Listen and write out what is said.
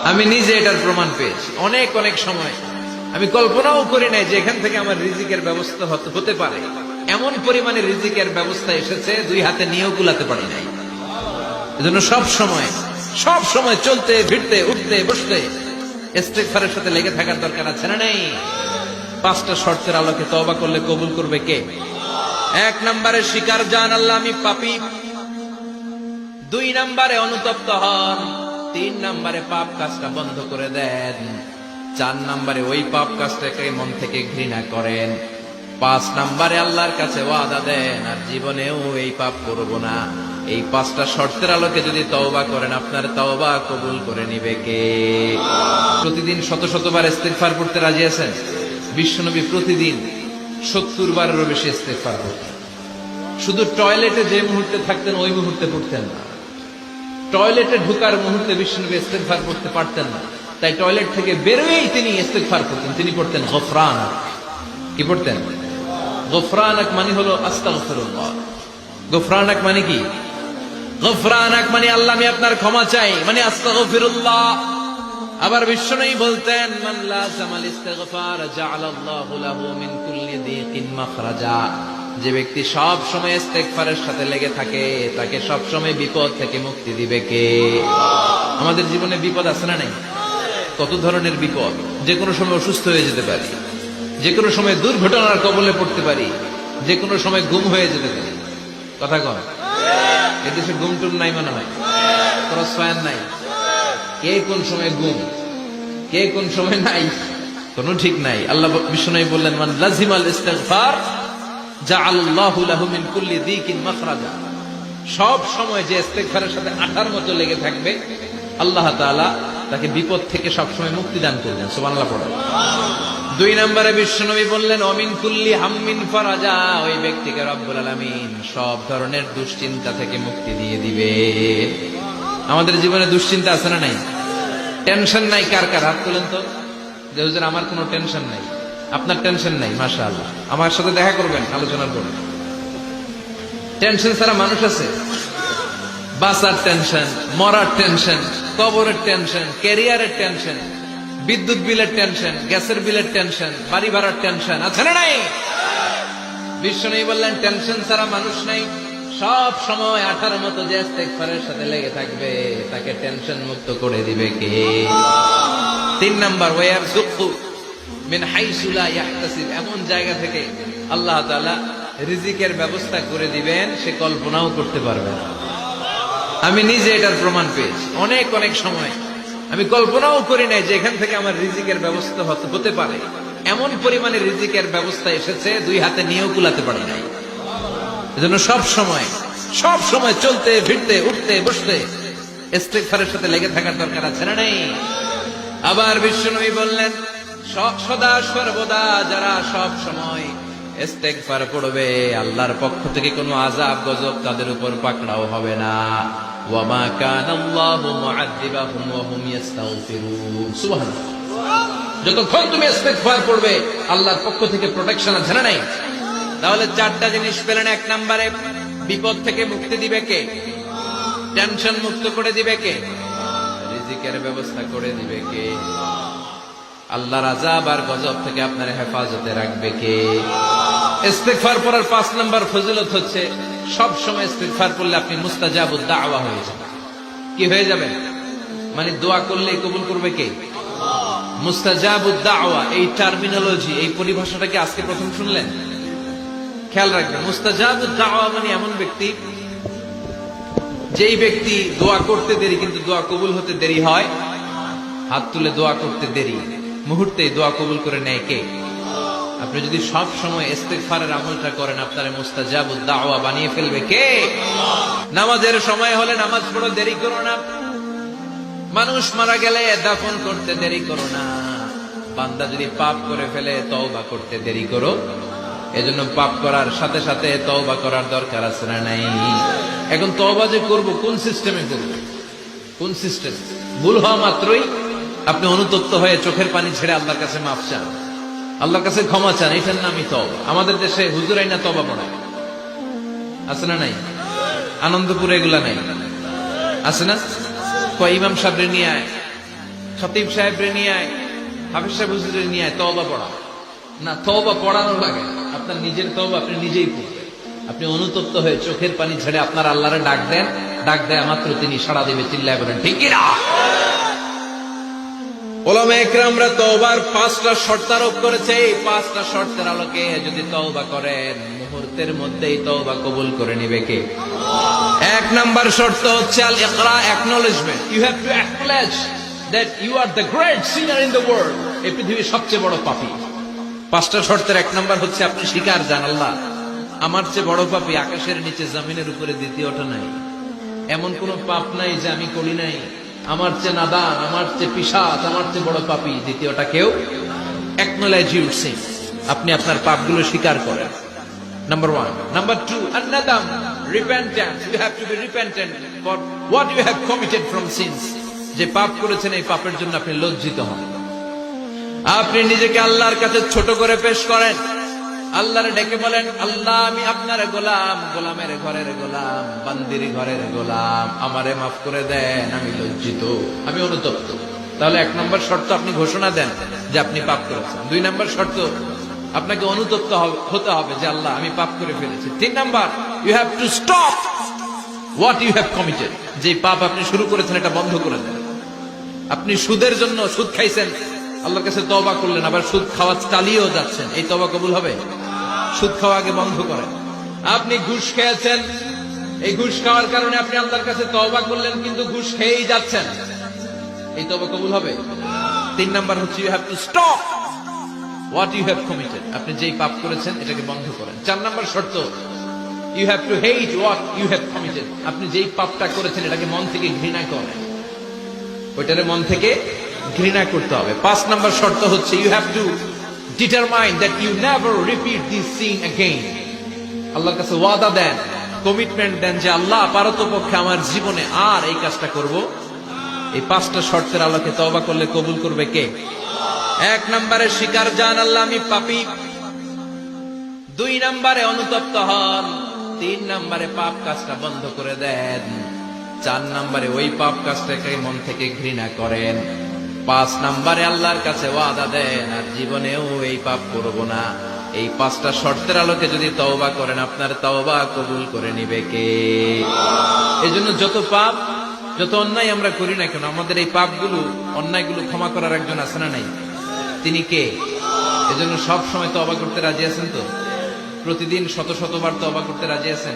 আমি নিজে এটার প্রমাণ পেয়েছি। অনেক অনেক সময় আমি কল্পনাও করি নাই যে এখান থেকে আমার রিজিকের ব্যবস্থা হতে পারে। এমন পরিমাণে রিজিকের ব্যবস্থা এসেছে, দুই হাতে নিয়েও কুলাতে পারি নাই। এজন্য সব সময় চলতে ফিরতে উঠতে বসতে ইস্তেগফারের সাথে লেগে থাকার দরকার আছে না নেই? 5টা শর্তের আলোকে তওবা করলে কবুল করবে কে? 1 নম্বরে স্বীকার জান আল্লাহ আমি পাপী, 2 নম্বরে অনুতপ্ত হন, 3 নম্বরে পাপ কাজটা বন্ধ করে দেন, 4 নম্বরে ওই পাপ কাজটাকে মন থেকে ঘৃণা করেন, 5 নম্বরে আল্লাহর কাছে ওয়াদা দেন আর জীবনেও এই পাপ করব না। এই 5টা শর্তের আলোকে যদি তওবা করেন, আপনার তওবা কবুল করে নিবে কে? প্রতিদিন শত শতবার ইস্তেগফার করতে রাজি আছেন? বিশ্বনবী প্রতিদিন 70 বারেরও বেশি ইস্তেগফার করতেন। শুধু টয়লেটে যে মুহূর্তে থাকতেন ওই মুহূর্তে পড়তেন না। টয়লেটে ঢোকার মুহূর্তে বিশ্বনবী ইস্তেগফার করতে পারতেন না, তাই টয়লেট থেকে বেরোয়েই তিনি ইস্তেগফার করতেন। তিনি পড়তেন গফরানাক। কি পড়তেন? গফরানাক মানে হলো আস্তাগফিরুল্লাহ। গফরানাক মানে কি? গফরানাক মানে আল্লাহ আমি আপনার ক্ষমা চাই, মানে আস্তাগফিরুল্লাহ। আবার বিশ্বনবী বলতেন মান লাযামাল ইস্তিগফার জাআলাল্লাহু লাহু মিন কুল্লি দীকিন মাখরাজা। যে ব্যক্তি সব সময় ইস্তেগফারের সাথে লেগে থাকে তাকে সব সময় বিপদ থেকে মুক্তি দিবে কে? আমাদের জীবনে বিপদ আছে না নাই? কত ধরনের বিপদ! যে কোনো সময় অসুস্থ হয়ে যেতে পারি, যে কোনো সময় দুর্ঘটনার কবলে পড়তে পারি, যে কোনো সময় গুম হয়ে যেতে পারি। কথা কন, এদেশে গুম টুম নাই মনে হয়, ক্রস ফায়ার নাই। কে কোন সময় গুম, কে কোন সময় নাই, কোনো ঠিক নাই। আল্লাহ বিশ্বনবী বললেন মান লাজিমাল ইস্তিগফার জাআলাল্লাহু লাহু মিন কুল্লি দীকিন মাখরাজা। সব সময় যে ইস্তেগফারের সাথে আঠার মতো লেগে থাকবে, আল্লাহ তাআলা তাকে বিপদ থেকে সব সময় মুক্তি দান করবেন। সুবহানাল্লাহ পড়েন। 2 নম্বরে বিশ্বনবী বললেন অমিন কুল্লি হাম্মিন ফারাজা। ওই ব্যক্তিকে রব্বুল আলামিন সব ধরনের দুশ্চিন্তা থেকে মুক্তি দিয়ে দিবে। আমাদের জীবনে দুশ্চিন্তা আছে না নাই? টেনশন নাই কার কার? হাত তোলেন তো, যে হুজুর আমার কোনো টেনশন নাই। আপনার টেনশন নাই, মাশাআল্লাহ। আমার সাথে দেখা করবেন, আলোচনা করবেন। টেনশন ছাড়া মানুষ আছে? বাঁচার টেনশন, মরার টেনশন, কবরের টেনশন, ক্যারিয়ারের টেনশন, বিদ্যুৎ বিলের টেনশন, গ্যাসের বিলের টেনশন, বাড়ি ভাড়ার টেনশন আছে না নাই? বিশ্বনবী বললেন টেনশন ছাড়া মানুষ নাই। সব সময় আঠার মতো যে ইস্তেগফারের সাথে লেগে থাকবে তাকে টেনশন মুক্ত করে দিবে কে? 3 নাম্বার ওয়ারযুকহু মিন হাইসু লা ইয়াহতাসিব। এমন জায়গা থেকে আল্লাহ তাআলা রিজিকের ব্যবস্থা করে দিবেন সে কল্পনাও করতে পারবে না। আমি নিজে এটার প্রমাণ পেয়েছি। অনেক অনেক সময় আমি কল্পনাও করি নাই যে এখান থেকে আমার রিজিকের ব্যবস্থা হতে পারে। এমন পরিমাণে রিজিকের ব্যবস্থা এসেছে, 2 হাতে নিয়েও কুলাতে পারি নাই। এজন্য সব সময় চলতে ফিরতে উঠতে বসতে ইস্তেগফারের সাথে লেগে থাকার দরকার আছে না নেই? আবার বিশ্বনবী বললেন সদা সর্বদা যারা সব সময় ইস্তেগফার পড়বে আল্লাহর পক্ষ থেকে কোনো আযাব গজব তাদের উপর পাকড়াও হবে না। ওয়া মা কানাল্লাহু মুআযযিবাহুম ওয়া হুম ইস্তাগফিরুন। সুবহানাল্লাহ। যতক্ষণ তুমি ইস্তেগফার পড়বে আল্লাহর পক্ষ থেকে প্রোটেকশন আছে না নাই? তাহলে 4টা জিনিস পেলেন। 1 নম্বরে বিপদ থেকে মুক্তি দিবে কে? টেনশন মুক্ত করে দিবে কে? রিজিকের ব্যবস্থা করে দিবে কে? আল্লাহর আযাব আর গজব থেকে আপনার হেফাজতে রাখবে কে? ইস্তেগফার পড়ার 5 নম্বর ফজিলত হচ্ছে সব সময় ইস্তেগফার পড়লে আপনি মুস্তাজাবুদ দাওয়া হয়ে যাবেন। কি হয়ে যাবেন? মানে দোয়া করলেই কবুল করবে কে? মুস্তাজাবুদ দাওয়া। এই টার্মিনোলজি, এই পরিভাষাটা কি আজকে প্রথম শুনলেন? খেয়াল রাখবেন, মুস্তাজাবুদ দাওয়া মানে এমন ব্যক্তি, যেই ব্যক্তি দোয়া করতে দেরি কিন্তু দোয়া কবুল হতে দেরি হয়। হাত তুলে দোয়া করতে দেরি, মুহূর্তেই দোয়া কবুল করে নেয় কে? আপনি যদি সব সময় ইস্তেগফারের আমলটা করেন আপনার মুস্তাজাবুদ দাওয়া বানিয়ে ফেলবে কে? নামাজের সময় হলে নামাজ পড়ো, দেরি করো না। মানুষ মারা গেলে দাফন করতে দেরি করো না। বান্দা যদি পাপ করে ফেলে তওবা করতে দেরি করো। এজন্য পাপ করার সাথে সাথে তওবা করার দরকার আছে না নাই? এখন তওবা যে করব কোন সিস্টেমে করব? কোন সিস্টেম? ভুল হওয়া মাত্রই আপনি অনুতপ্ত হয়ে চোখের পানি ছেড়ে আল্লাহর কাছে মাফ চান, আল্লাহর কাছে ক্ষমা চান। এটার নামই তওবা। আমাদের দেশে হুজুরাই না তওবা পড়ায়, আছে না নাই? আনন্দপুরে এগুলা নাই, আছে না? কয় ইমাম সাহেব নিয়ে আয়, খতিব সাহেব রে নিয়ে আয়, হাফিজ সাহেব হুজুরে নিয়ে আয়, তওবা পড়া না, তওবা পড়ানো লাগে না। আপনার নিজের তওবা আপনি নিজেই পড়বেন। আপনি অনুতপ্ত হয়ে চোখের পানি ছেড়ে আপনার আল্লাহরে ডাক দেন, ডাক দেয়া মাত্র তিনি সাড়া দেবে। চিল্লায় বলেন ঠিক কি না? ওলামায়ে কেরামরা তওবার 5টা শর্ত আরোপ করেছে। এই 5টা শর্তের আলোকে যদি তওবা করেন, মুহূর্তের মধ্যেই তওবা কবুল করে নিবে কে? 1 নাম্বার শর্ত হচ্ছে আল ইকরা, acknowledgement. You have to acknowledge that you are the great sinner in the world. এই পৃথিবীর সবচেয়ে বড় পাপী। 5টা শর্তের 1 নাম্বার হচ্ছে আপনি স্বীকার জান, আল্লাহ আমার চেয়ে বড় পাপী আকাশের নিচে জমিনের উপরে দ্বিতীয়টা নাই। এমন কোন পাপ নাই যে আমি করি নাই। আমার চেয়ে নাদান, আমার চেয়ে পিশাচ, আমার চেয়ে বড় পাপী দ্বিতীয়টা কেউ। অ্যাকনলেজ ইউর সিন, আপনি আপনার পাপগুলো স্বীকার করেন। নাম্বার 1। নাম্বার 2, আন-নাদাম, repentance. You have to be repentant for what you have committed from sins. যে পাপ করেছেন এই পাপের জন্য আপনি লজ্জিত হন। আপনি নিজেকে আল্লাহর কাছে ছোট করে পেশ করেন, আল্লাহরে ডেকে বলেন, আল্লাহ আমি আপনার গোলাম, গোলামের ঘরের গোলাম, বান্দির ঘরের গোলাম, আমারে মাফ করে দেন, আমি লজ্জিত, আমি অনুতপ্ত। তাহলে 1 নম্বর শর্ত আপনি ঘোষণা দেন যে আপনি পাপ করেছেন। 2 নম্বর শর্ত আপনাকে অনুতপ্ত হতে হবে যে আল্লাহ আমি পাপ করে ফেলেছি। 3 number, you have to stop what you have committed. যে পাপ আপনি শুরু করেছেন এটা বন্ধ করে দেন। আপনি সুদের জন্য সুদ খাইছেন, আল্লাহর কাছে তওবা করলেন, আবার সুদ খাওয়া চালিয়েও যাচ্ছেন, এই তওবা কবুল হবে? সুদ খাওয়া আগে বন্ধ করেন। আপনি ঘুষ খেয়েছেন, এই ঘুষ খাওয়ার কারণে আপনি আল্লাহর কাছে তওবা করলেন, কিন্তু ঘুষ খেয়েই যাচ্ছেন, এই তওবা কবুল হবে? 3 নাম্বার হচ্ছে you have to stop what you have committed. আপনি যেই পাপ করেছেন এটাকে বন্ধ করেন। 4 নাম্বার শর্ত, you have to hate what you have committed. আপনি যেই পাপটা করেছেন এটাকে মন থেকে ঘৃণা করেন, ওইটারে মন থেকে ঘৃণা করতে হবে। 5 নাম্বার শর্ত হচ্ছে you have to determine that you never repeat this sin again. আল্লাহর কাছে ওয়াদা দেন, কমিটমেন্ট দেন যে আল্লাহ পারতপক্ষে আমার জীবনে আর এই কাজটা করব। এই 5টা শর্তের আলোকে তওবা করলে কবুল করবে কে? 1 নম্বরে স্বীকার জান, আল্লাহ আমি পাপী। 2 নম্বরে অনুতপ্ত হন। 3 নম্বরে পাপ কাজটা বন্ধ করে দেন। 4 নম্বরে ওই পাপ কাজটাকে মন থেকে ঘৃণা করেন। 5 নম্বরে আল্লাহর কাছে ওয়াদা দেন আর জীবনেও এই পাপ করব না। এই 5টা শর্তের আলোকে যদি তওবা করেন, আপনার তওবা কবুল করে নিবে কে? এজন্য যত পাপ, যত অন্যায় আমরা করি না কেন, আমাদের এই পাপগুলো, অন্যায়গুলো ক্ষমা করার একজন আছে না নাই? তিনি কে? এজন্য সব সময় তওবা করতে রাজি আছেন তো? প্রতিদিন শত শতবার তওবা করতে রাজি আছেন?